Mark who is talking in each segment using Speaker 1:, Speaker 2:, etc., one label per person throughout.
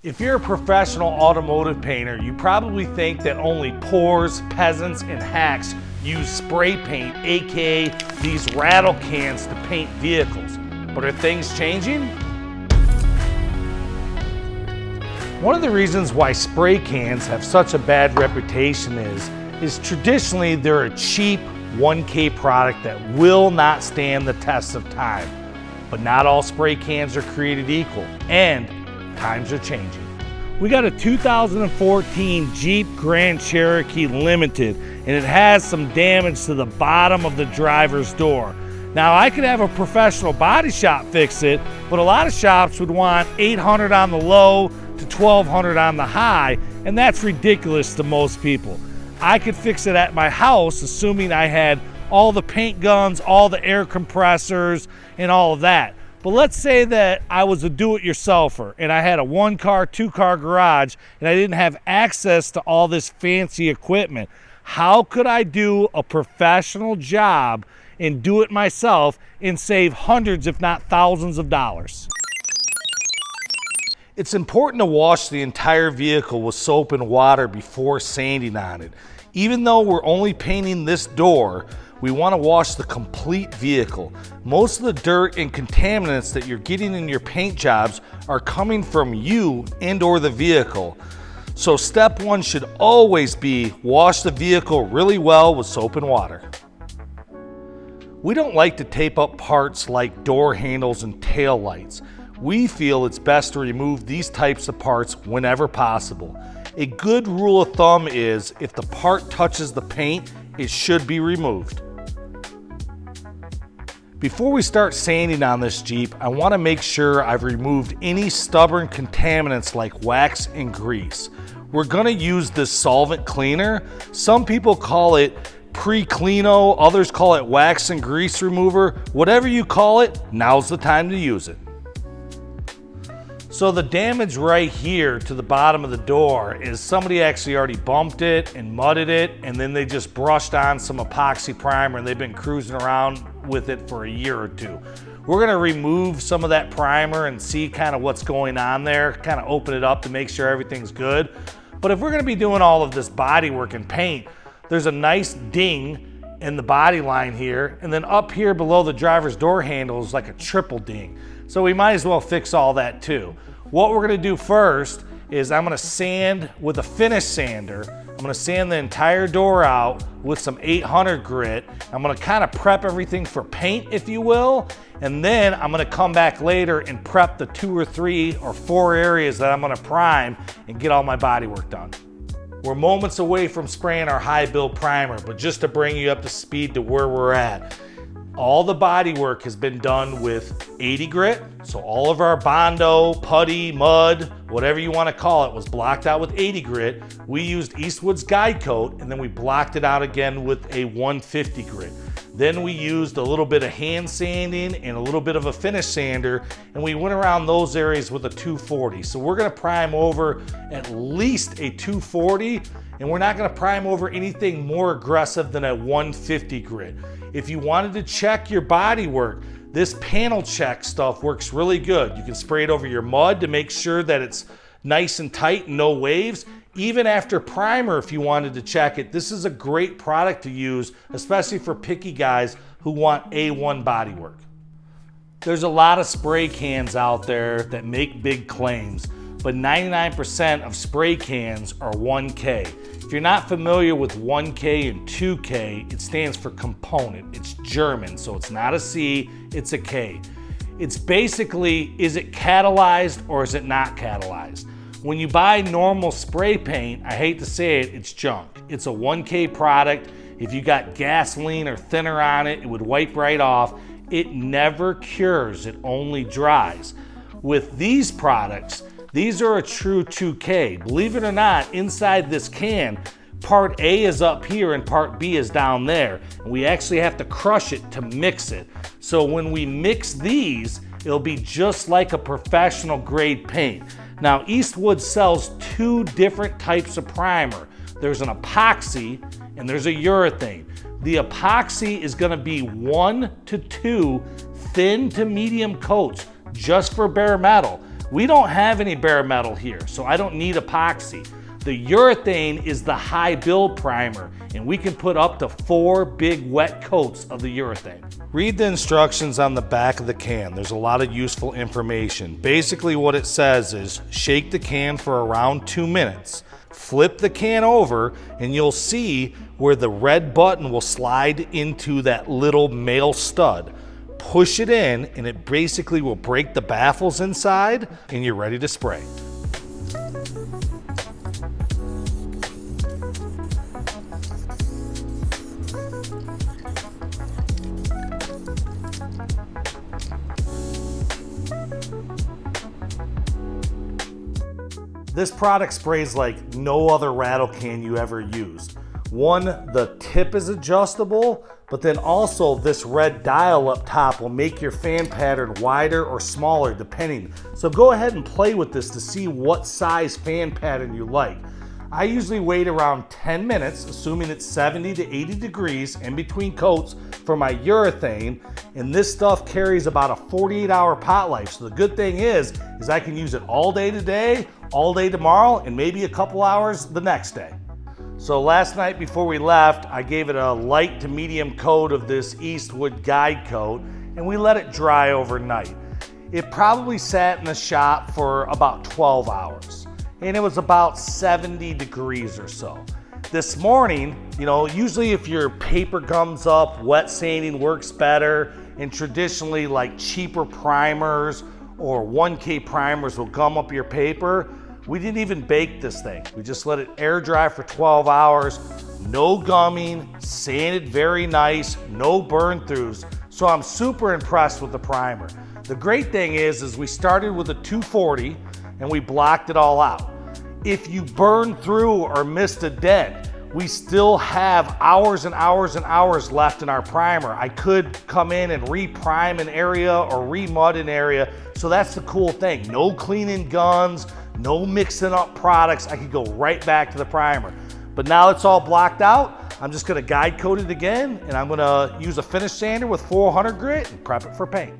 Speaker 1: If you're a professional automotive painter, you probably think that only poors, peasants, and hacks use spray paint, aka these rattle cans, to paint vehicles. But are things changing? One of the reasons why spray cans have such a bad reputation is traditionally they're a cheap 1K product that will not stand the test of time. But not all spray cans are created equal, and times are changing. We got a 2014 Jeep Grand Cherokee Limited, and it has some damage to the bottom of the driver's door. Now, I could have a professional body shop fix it, but a lot of shops would want $800 on the low to $1,200 on the high, and that's ridiculous to most people. I could fix it at my house, assuming I had all the paint guns, all the air compressors, and all of that. But let's say that I was a do-it-yourselfer and I had a 1-car, 2-car garage and I didn't have access to all this fancy equipment. How could I do a professional job and do it myself and save hundreds, if not thousands of dollars? It's important to wash the entire vehicle with soap and water before sanding on it. Even though we're only painting this door, we want to wash the complete vehicle. Most of the dirt and contaminants that you're getting in your paint jobs are coming from you and or the vehicle. So step one should always be wash the vehicle really well with soap and water. We don't like to tape up parts like door handles and tail lights. We feel it's best to remove these types of parts whenever possible. A good rule of thumb is if the part touches the paint, it should be removed. Before we start sanding on this Jeep, I want to make sure I've removed any stubborn contaminants like wax and grease. We're going to use this solvent cleaner. Some people call it pre-cleano, others call it wax and grease remover. Whatever you call it, now's the time to use it. So the damage right here to the bottom of the door is somebody actually already bumped it and mudded it, and then they just brushed on some epoxy primer and they've been cruising around with it for a year or two. We're gonna remove some of that primer and see kind of what's going on there, kind of open it up to make sure everything's good. But if we're gonna be doing all of this body work and paint, there's a nice ding in the body line here, and then up here below the driver's door handle is like a triple ding. So we might as well fix all that too. What we're gonna do first is I'm gonna sand with a finish sander. I'm gonna sand the entire door out with some 800 grit. I'm gonna kind of prep everything for paint, if you will, and then I'm gonna come back later and prep the 2 or 3 or 4 areas that I'm gonna prime and get all my body work done. We're moments away from spraying our high build primer, but just to bring you up to speed to where we're at, all the body work has been done with 80 grit. So all of our Bondo, putty, mud, whatever you want to call it, was blocked out with 80 grit. We used Eastwood's guide coat, and then we blocked it out again with a 150 grit. Then we used a little bit of hand sanding and a little bit of a finish sander, and we went around those areas with a 240. So we're gonna prime over at least a 240, and we're not gonna prime over anything more aggressive than a 150 grit. If you wanted to check your body work, this panel check stuff works really good. You can spray it over your mud to make sure that it's nice and tight and no waves. Even after primer, if you wanted to check it, this is a great product to use, especially for picky guys who want A1 body work. There's a lot of spray cans out there that make big claims, but 99% of spray cans are 1K. If you're not familiar with 1K and 2K, it stands for component. It's German, so it's not a C, it's a K. It's basically, is it catalyzed or is it not catalyzed? When you buy normal spray paint, I hate to say it, it's junk. It's a 1K product. If you got gasoline or thinner on it, it would wipe right off. It never cures, it only dries. With these products, these are a true 2K. Believe it or not, inside this can, part A is up here and part B is down there. And we actually have to crush it to mix it. So when we mix these, it'll be just like a professional grade paint. Now, Eastwood sells 2 different types of primer. There's an epoxy and there's a urethane. The epoxy is gonna be 1 to 2 thin to medium coats just for bare metal. We don't have any bare metal here, so I don't need epoxy. The urethane is the high build primer, and we can put up to 4 big wet coats of the urethane. Read the instructions on the back of the can. There's a lot of useful information. Basically what it says is shake the can for around 2 minutes, flip the can over, and you'll see where the red button will slide into that little male stud. Push it in, and it basically will break the baffles inside, and you're ready to spray. This product sprays like no other Rattle can you ever used. One, the tip is adjustable, but then also this red dial up top will make your fan pattern wider or smaller depending. So go ahead and play with this to see what size fan pattern you like. I usually wait around 10 minutes, assuming it's 70 to 80 degrees in between coats for my urethane, and this stuff carries about a 48-hour pot life. So the good thing is I can use it all day today, all day tomorrow, and maybe a couple hours the next day. So last night before we left, I gave it a light to medium coat of this Eastwood guide coat, and we let it dry overnight. It probably sat in the shop for about 12 hours. And it was about 70 degrees or so. This morning, usually if your paper gums up, wet sanding works better, and traditionally like cheaper primers or 1K primers will gum up your paper. We didn't even bake this thing. We just let it air dry for 12 hours, no gumming, sanded very nice, no burn throughs. So I'm super impressed with the primer. The great thing is we started with a 240 and we blocked it all out. If you burn through or missed a dent, we still have hours and hours and hours left in our primer. I could come in and re-prime an area or re-mud an area. So that's the cool thing. No cleaning guns, no mixing up products. I could go right back to the primer. But now it's all blocked out. I'm just gonna guide coat it again, and I'm gonna use a finish sander with 400 grit and prep it for paint.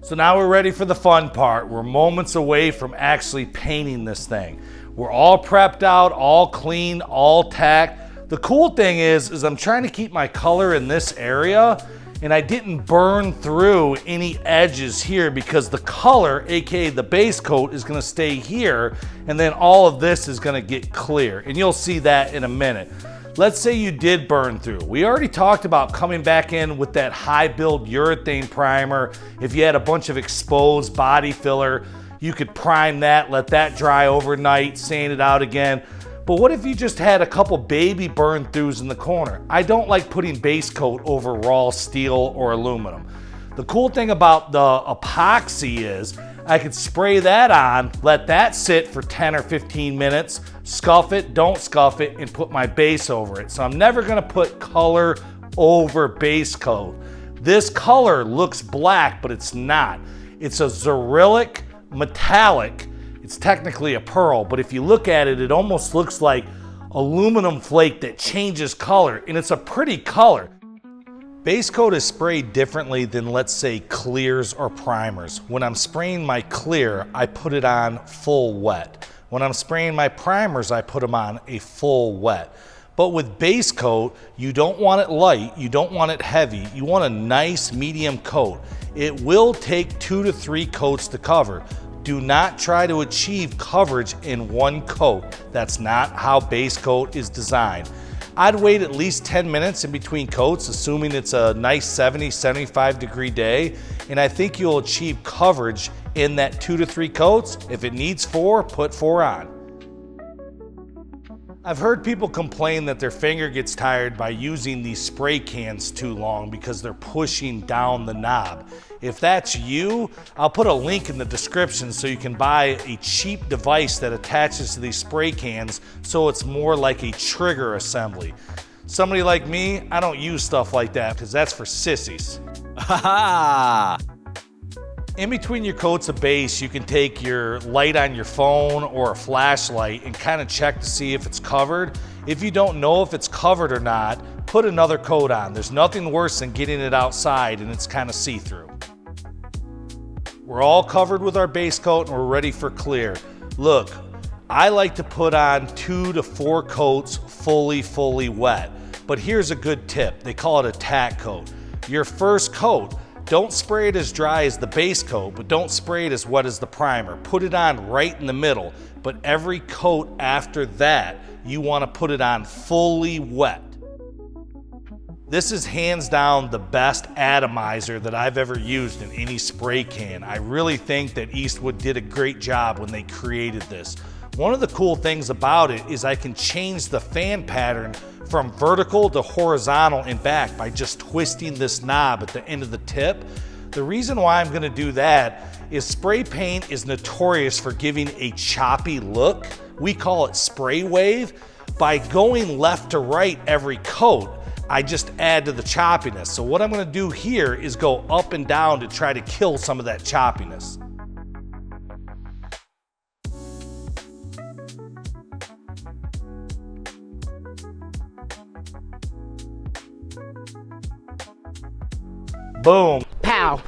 Speaker 1: So now we're ready for the fun part. We're moments away from actually painting this thing. We're all prepped out, all clean, all tacked. The cool thing is I'm trying to keep my color in this area, and I didn't burn through any edges here because the color, aka the base coat, is gonna stay here, and then all of this is gonna get clear, and you'll see that in a minute. Let's say you did burn through. We already talked about coming back in with that high build urethane primer. If you had a bunch of exposed body filler, you could prime that, let that dry overnight, sand it out again. But what if you just had a couple baby burn throughs in the corner? I don't like putting base coat over raw steel or aluminum. The cool thing about the epoxy is I could spray that on, let that sit for 10 or 15 minutes, scuff it, don't scuff it, and put my base over it. So I'm never gonna put color over base coat. This color looks black, but it's not. It's a Zerylic metallic. It's technically a pearl, but if you look at it, it almost looks like aluminum flake that changes color, and it's a pretty color. Base coat is sprayed differently than, let's say, clears or primers. When I'm spraying my clear, I put it on full wet. When I'm spraying my primers, I put them on a full wet. But with base coat, you don't want it light, you don't want it heavy, you want a nice medium coat. It will take 2 to 3 coats to cover. Do not try to achieve coverage in one coat. That's not how base coat is designed. I'd wait at least 10 minutes in between coats, assuming it's a nice 70, 75 degree day, and I think you'll achieve coverage in that 2 to 3 coats. If it needs 4, put 4 on. I've heard people complain that their finger gets tired by using these spray cans too long because they're pushing down the knob. If that's you, I'll put a link in the description so you can buy a cheap device that attaches to these spray cans so it's more like a trigger assembly. Somebody like me, I don't use stuff like that because that's for sissies. In between your coats of base, you can take your light on your phone or a flashlight and kind of check to see if it's covered. If you don't know if it's covered or not, put another coat on. There's nothing worse than getting it outside and it's kind of see-through. We're all covered with our base coat and we're ready for clear. Look, I like to put on 2 to 4 coats fully wet. But here's a good tip. They call it a tack coat. Your first coat, don't spray it as dry as the base coat, but don't spray it as wet as the primer. Put it on right in the middle, but every coat after that, you want to put it on fully wet. This is hands down the best atomizer that I've ever used in any spray can. I really think that Eastwood did a great job when they created this. One of the cool things about it is I can change the fan pattern from vertical to horizontal and back by just twisting this knob at the end of the tip. The reason why I'm gonna do that is spray paint is notorious for giving a choppy look. We call it spray wave. By going left to right every coat, I just add to the choppiness. So what I'm gonna do here is go up and down to try to kill some of that choppiness. Boom.
Speaker 2: Pow.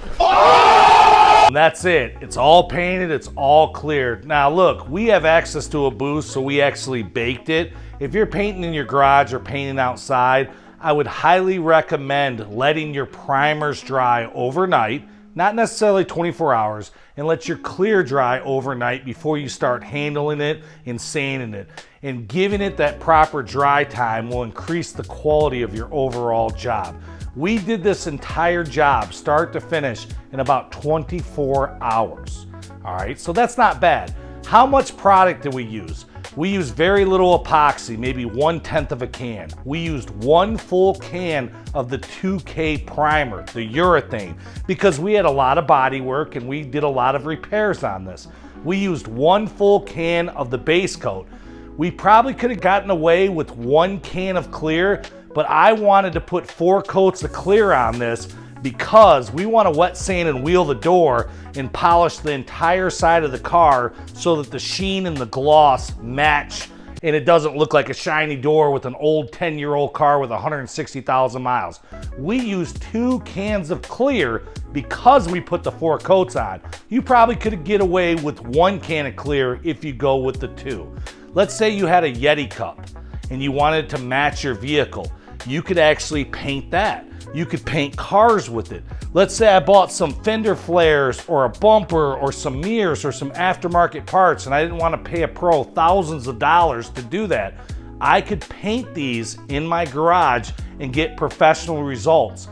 Speaker 1: And that's it. It's all painted, it's all cleared. Now look, we have access to a booth, so we actually baked it. If you're painting in your garage or painting outside, I would highly recommend letting your primers dry overnight, not necessarily 24 hours, and let your clear dry overnight before you start handling it and sanding it. And giving it that proper dry time will increase the quality of your overall job. We did this entire job, start to finish, in about 24 hours. All right, so that's not bad. How much product did we use? We used very little epoxy, maybe 1/10 of a can. We used 1 full can of the 2K primer, the urethane, because we had a lot of body work and we did a lot of repairs on this. We used 1 full can of the base coat. We probably could have gotten away with 1 can of clear, but I wanted to put 4 coats of clear on this because we want to wet sand and wheel the door and polish the entire side of the car so that the sheen and the gloss match and it doesn't look like a shiny door with an old 10-year-old car with 160,000 miles. We used 2 cans of clear because we put the 4 coats on. You probably could get away with 1 can of clear if you go with the 2. Let's say you had a Yeti cup and you wanted to match your vehicle. You could actually paint that. You could paint cars with it. Let's say I bought some fender flares or a bumper or some mirrors or some aftermarket parts and I didn't want to pay a pro thousands of dollars to do that. I could paint these in my garage and get professional results.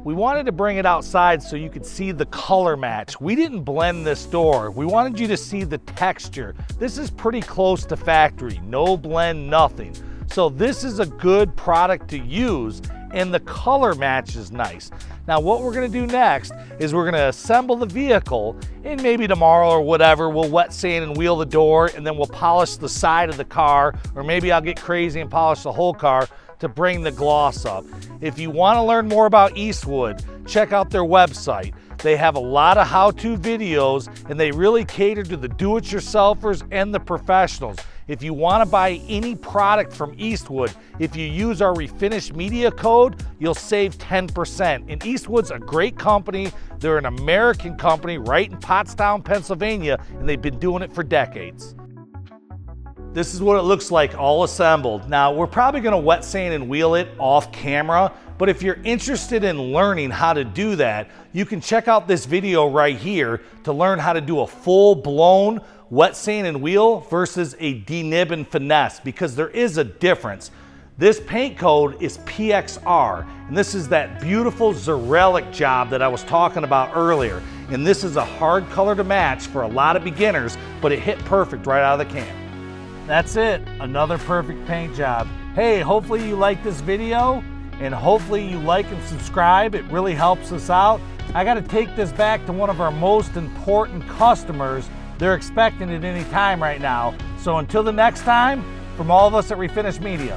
Speaker 1: We wanted to bring it outside so you could see the color match. We didn't blend this door. We wanted you to see the texture. This is pretty close to factory, no blend, nothing. So this is a good product to use and the color match is nice. Now what we're gonna do next is we're gonna assemble the vehicle and maybe tomorrow or whatever, we'll wet sand and wheel the door and then we'll polish the side of the car, or maybe I'll get crazy and polish the whole car to bring the gloss up. If you want to learn more about Eastwood, check out their website. They have a lot of how-to videos and they really cater to the do-it-yourselfers and the professionals. If you want to buy any product from Eastwood, if you use our Refinish media code, you'll save 10%. And Eastwood's a great company. They're an American company right in Pottstown, Pennsylvania, and they've been doing it for decades. This is what it looks like all assembled. Now we're probably gonna wet sand and wheel it off camera, but if you're interested in learning how to do that, you can check out this video right here to learn how to do a full-blown wet sand and wheel versus a denib and finesse, because there is a difference. This paint code is PXR, and this is that beautiful Xerelic job that I was talking about earlier. And this is a hard color to match for a lot of beginners, but it hit perfect right out of the can. That's it, another perfect paint job. Hey, hopefully you like this video and hopefully you like and subscribe. It really helps us out. I gotta take this back to one of our most important customers. They're expecting it any time right now. So until the next time, From all of us at Refinish Media,